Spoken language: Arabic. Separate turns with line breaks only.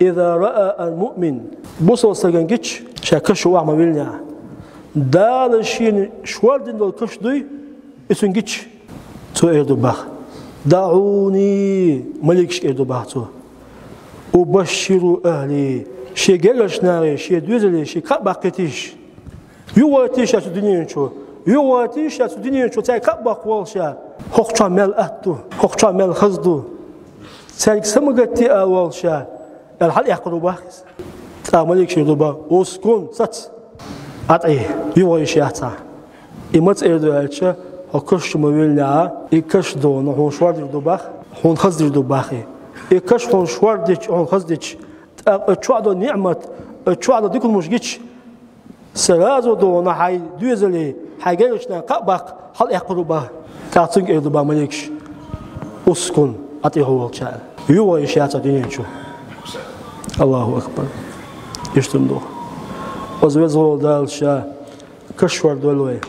إذا رأى المؤمن بوصل سجنجتش شاكش وعم ويلنا دال الشين شوال دين دول كشدي اسنجتش تو إيردو باخ دعوني ملكش إيردو باخ تو أبشروا أهلي شيء جلش ناري شيء دوزلي شيء كباقتيش يواتيش أتو دنيا شو يواتيش أتو دنيا شو تاي كباق والشا حقشا مال أتو حقشا مال خزدو تاي سمعتي أولشا الحال يقرب باخس تعملك شيء دوبا وسكون سات أتعي يواتيش أتع إمت إيردو ألشا هكش مويلنا إكش دون هون شوار دوباخ هون خزد دوباخي إكش هون شوار ديش هون خزديش أتشوادو نعمة أتشوادو ديكون مش جيش سرازو دونا حي دوزلي حاجيشنا قبق هل يقربه تعطيك إيردوبا ملكش أسكن أتي هو الشاعر يو يشاعر دينين شو الله أكبر يشتم دوه وزوجه دال شا كشور دولوي